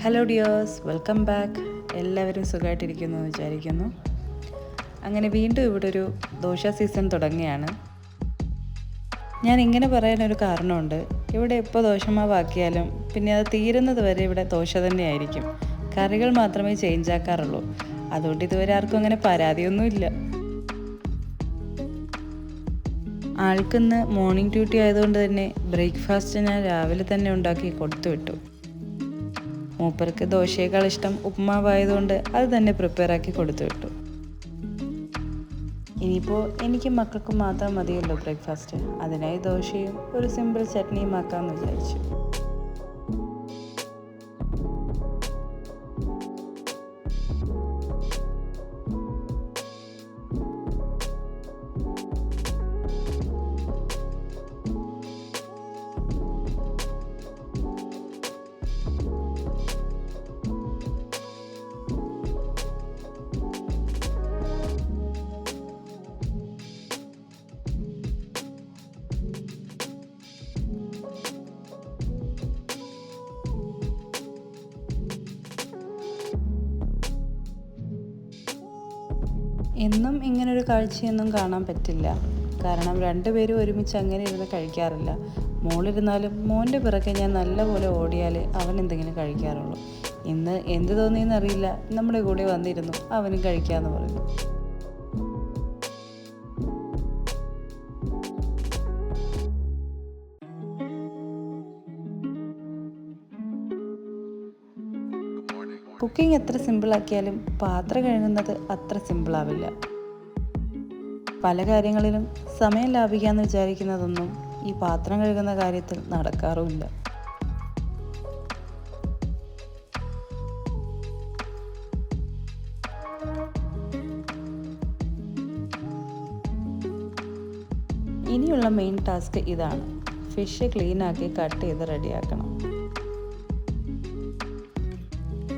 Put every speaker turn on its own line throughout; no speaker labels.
Hello dears, welcome back. എല്ലാവരും സുഖമായിട്ടിരിക്കുന്നു എന്ന് വിചാരിക്കുന്നു. അങ്ങനെ വീണ്ടും ഇവിടെ ഒരു ദോശ സീസൺ തുടങ്ങുകയാണ്. ഞാൻ ഇങ്ങനെ പറയാനൊരു കാരണമുണ്ട്. ഇവിടെ എപ്പോൾ ദോശമാവാക്കിയാലും പിന്നെ അത് തീരുന്നത് വരെ ഇവിടെ ദോശ തന്നെയായിരിക്കും. കറികൾ മാത്രമേ ചേഞ്ച് ആക്കാറുള്ളൂ. അതുകൊണ്ട് ഇതുവരെ ആർക്കും അങ്ങനെ പരാതിയൊന്നുമില്ല. ആൾക്കിന്ന് മോർണിംഗ് ഡ്യൂട്ടി ആയതുകൊണ്ട് തന്നെ ബ്രേക്ക്ഫാസ്റ്റ് ഞാൻ രാവിലെ തന്നെ ഉണ്ടാക്കി കൊടുത്തു വിട്ടു. മൂപ്പർക്ക് ദോശയേക്കാൾ ഇഷ്ടം ഉപ്പുമാവായതുകൊണ്ട് അത് തന്നെ പ്രിപ്പയർ ആക്കി കൊടുത്തു വിട്ടു. ഇനിയിപ്പോൾ എനിക്കും മക്കൾക്കും മാത്രം മതിയല്ലോ ബ്രേക്ക്ഫാസ്റ്റ്. അതിനായി ദോശയും ഒരു സിമ്പിൾ ചട്നിയും ആക്കാമെന്ന് വിചാരിച്ചു. എന്നും ഇങ്ങനൊരു കാഴ്ചയൊന്നും കാണാൻ പറ്റില്ല. കാരണം രണ്ടുപേരും ഒരുമിച്ച് അങ്ങനെ ഇരുന്ന് കഴിക്കാറില്ല. മോളിരുന്നാലും മോൻ്റെ പിറകെ ഞാൻ നല്ലപോലെ ഓടിയാൽ അവൻ എന്തെങ്കിലും കഴിക്കാറുള്ളൂ. ഇന്ന് എന്ത് തോന്നിയെന്നറിയില്ല, നമ്മുടെ കൂടെ വന്നിരുന്നു, അവനും കഴിക്കാമെന്ന് പറഞ്ഞു. കുക്കിംഗ് എത്ര സിമ്പിളാക്കിയാലും പാത്രം കഴുകുന്നത് അത്ര സിമ്പിളാവില്ല. പല കാര്യങ്ങളിലും സമയം ലാഭിക്കാമെന്ന് വിചാരിക്കുന്നതൊന്നും ഈ പാത്രം കഴുകുന്ന കാര്യത്തിൽ നടക്കാറുമില്ല. ഇനിയുള്ള മെയിൻ ടാസ്ക് ഇതാണ്. ഫിഷ് ക്ലീനാക്കി കട്ട് ചെയ്ത് റെഡിയാക്കണം.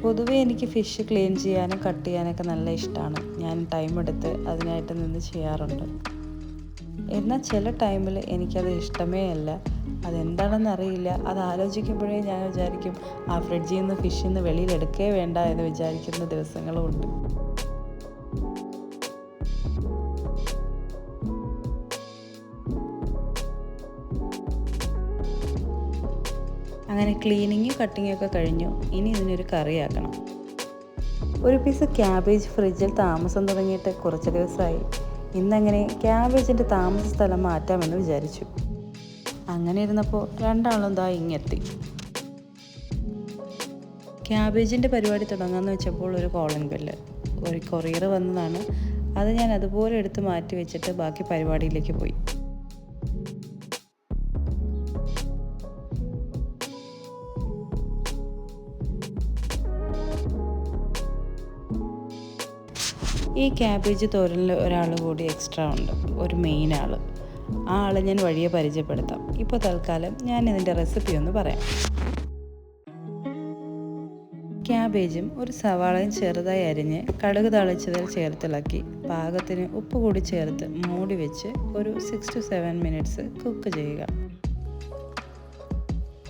പൊതുവേ എനിക്ക് ഫിഷ് ക്ലീൻ ചെയ്യാനും കട്ട് ചെയ്യാനൊക്കെ നല്ല ഇഷ്ടമാണ്. ഞാൻ ടൈം എടുത്ത് അതിനായിട്ട് നിന്ന് ചെയ്യാറുണ്ട്. എന്നാൽ ചില ടൈമിൽ എനിക്കത് ഇഷ്ടമേ അല്ല. അതെന്താണെന്ന് അറിയില്ല. അത് ആലോചിക്കുമ്പോഴേ ഞാൻ വിചാരിക്കും ആ ഫ്രിഡ്ജിൽ നിന്ന് ഫിഷിൽ നിന്ന് വെളിയിലെടുക്കേ വേണ്ട എന്ന് വിചാരിക്കുന്ന ദിവസങ്ങളും ഉണ്ട്. അങ്ങനെ ക്ലീനിങ്ങും കട്ടിങ്ങും ഒക്കെ കഴിഞ്ഞു. ഇനി ഇതിനൊരു കറിയാക്കണം. ഒരു പീസ് ക്യാബേജ് ഫ്രിഡ്ജിൽ താമസം തുടങ്ങിയിട്ട് കുറച്ച് ദിവസമായി. ഇന്നങ്ങനെ ക്യാബേജിൻ്റെ താമസ സ്ഥലം മാറ്റാമെന്ന് വിചാരിച്ചു. അങ്ങനെ ഇരുന്നപ്പോൾ രണ്ടാളും ദാ ഇങ്ങെത്തി. ക്യാബേജിൻ്റെ പരിപാടി തുടങ്ങാമെന്ന് വെച്ചപ്പോൾ ഒരു കോളിംഗ് ബെല്ല്, ഒരു കൊറിയർ വന്നതാണ്. അത് ഞാൻ അതുപോലെ എടുത്ത് മാറ്റി വെച്ചിട്ട് ബാക്കി പരിപാടിയിലേക്ക് പോയി. ഈ ക്യാബേജ് തോരനിൽ ഒരാൾ കൂടി എക്സ്ട്രാ ഉണ്ട്, ഒരു മെയിൻ ആൾ. ആ ആളെ ഞാൻ വഴിയെ പരിചയപ്പെടുത്താം. ഇപ്പോൾ തൽക്കാലം ഞാൻ ഇതിൻ്റെ റെസിപ്പി ഒന്ന് പറയാം. ക്യാബേജും ഒരു സവാളയും ചെറുതായി അരിഞ്ഞ് കടുക് താളിച്ചതിൽ ചേർത്തിളക്കി പാകത്തിന് ഉപ്പ് കൂടി ചേർത്ത് മൂടി വെച്ച് ഒരു 6 to 7 മിനിറ്റ്സ് കുക്ക് ചെയ്യുക.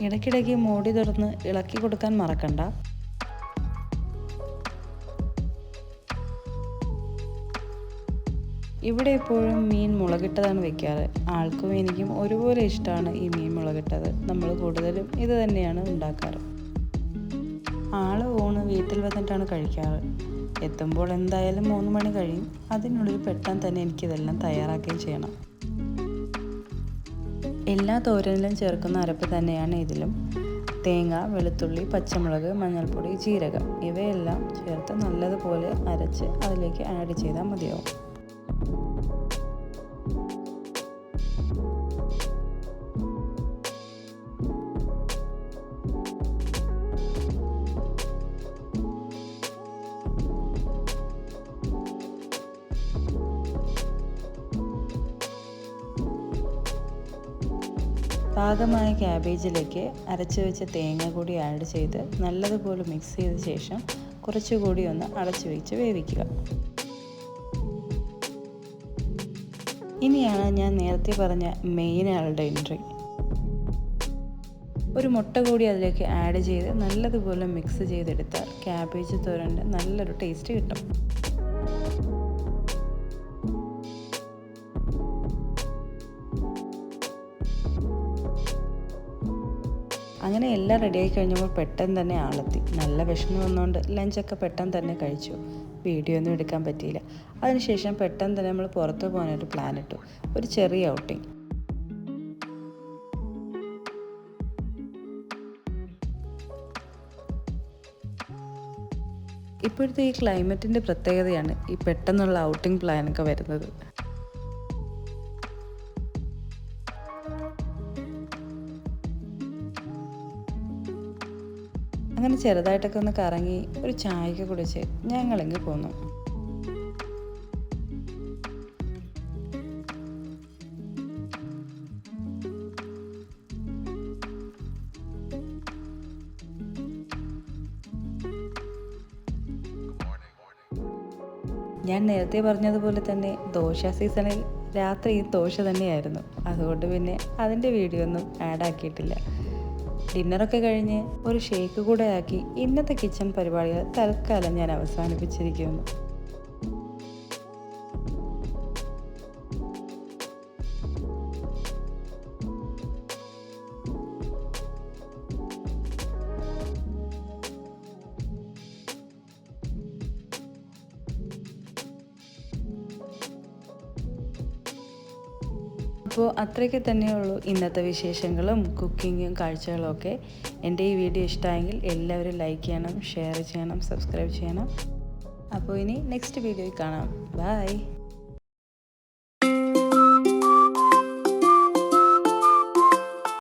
ഇടയ്ക്കിടയ്ക്ക് മൂടി തുറന്ന് ഇളക്കി കൊടുക്കാൻ മറക്കണ്ട. ഇവിടെ എപ്പോഴും മീൻ മുളകിട്ടതാണ് വെക്കാറ്. ആൾക്കും എനിക്കും ഒരുപോലെ ഇഷ്ടമാണ് ഈ മീൻ മുളകിട്ടത്. നമ്മൾ കൂടുതലും ഇത് തന്നെയാണ് ഉണ്ടാക്കാറ്. ആൾ ഊണ് വീട്ടിൽ വന്നിട്ടാണ് കഴിക്കാറ്. എത്തുമ്പോൾ എന്തായാലും 3 മണി കഴിയും. അതിനുള്ളിൽ പെട്ടെന്ന് തന്നെ എനിക്കിതെല്ലാം തയ്യാറാക്കുകയും ചെയ്യണം. എല്ലാ തോരനിലും ചേർക്കുന്ന അരപ്പ് തന്നെയാണ് ഇതിലും. തേങ്ങ, വെളുത്തുള്ളി, പച്ചമുളക്, മഞ്ഞൾപ്പൊടി, ജീരകം ഇവയെല്ലാം ചേർത്ത് നല്ലതുപോലെ അരച്ച് അതിലേക്ക് ആഡ് ചെയ്താൽ മതിയാവും. പാകമായ ക്യാബേജിലേക്ക് അരച്ച് വെച്ച തേങ്ങ കൂടി ആഡ് ചെയ്ത് നല്ലതുപോലെ മിക്സ് ചെയ്ത ശേഷം കുറച്ചുകൂടി ഒന്ന് അടച്ചു വെച്ച് വേവിക്കുക. ഇനിയാണ് ഞാൻ നേരത്തെ പറഞ്ഞ മെയിൻ ആളുടെ എൻട്രി. ഒരു മുട്ട കൂടി അതിലേക്ക് ആഡ് ചെയ്ത് നല്ലതുപോലെ മിക്സ് ചെയ്തെടുത്താൽ ക്യാബേജ് തോരൻ്റെ നല്ലൊരു ടേസ്റ്റ് കിട്ടും. അങ്ങനെ എല്ലാം റെഡിയായി കഴിഞ്ഞപ്പോൾ പെട്ടെന്ന് തന്നെ ആളെത്തി. നല്ല വിഷമം വന്നുകൊണ്ട് ലഞ്ചൊക്കെ പെട്ടെന്ന് തന്നെ കഴിച്ചു. വീഡിയോ ഒന്നും എടുക്കാൻ പറ്റിയില്ല. അതിനുശേഷം പെട്ടെന്ന് തന്നെ നമ്മൾ പുറത്ത് പോകാനൊരു പ്ലാൻ ഇട്ടു, ഒരു ചെറിയ ഔട്ടിങ്. ഇപ്പോഴത്തെ ഈ ക്ലൈമറ്റിൻ്റെ പ്രത്യേകതയാണ് ഈ പെട്ടെന്നുള്ള ഔട്ടിങ് പ്ലാനൊക്കെ വരുന്നത്. അങ്ങനെ ചെറുതായിട്ടൊക്കെ ഒന്ന് കറങ്ങി ഒരു ചായയൊക്കെ കുടിച്ച് ഞങ്ങളിങ്ങ് പോന്നു. ഞാൻ നേരത്തെ പറഞ്ഞതുപോലെ തന്നെ ദോശ സീസണിൽ രാത്രി ദോശ തന്നെയായിരുന്നു. അതുകൊണ്ട് പിന്നെ അതിൻ്റെ വീഡിയോ ഒന്നും ആഡ് ആക്കിയിട്ടില്ല. ഡിന്നറൊക്കെ കഴിഞ്ഞ് ഒരു ഷേക്ക് കൂടെ ആക്കി ഇന്നത്തെ കിച്ചൺ പരിപാടികൾ തൽക്കാലം ഞാൻ അവസാനിപ്പിച്ചിരിക്കുന്നു. അപ്പോൾ അത്രയ്ക്ക് തന്നെയുള്ളൂ ഇന്നത്തെ വിശേഷങ്ങളും കുക്കിങ്ങും കാഴ്ചകളും ഒക്കെ. എൻ്റെ ഈ വീഡിയോ ഇഷ്ടമായെങ്കിൽ എല്ലാവരും ലൈക്ക് ചെയ്യണം, ഷെയർ ചെയ്യണം, സബ്സ്ക്രൈബ് ചെയ്യണം. അപ്പോൾ ഇനി നെക്സ്റ്റ് വീഡിയോയിൽ കാണാം. ബൈ.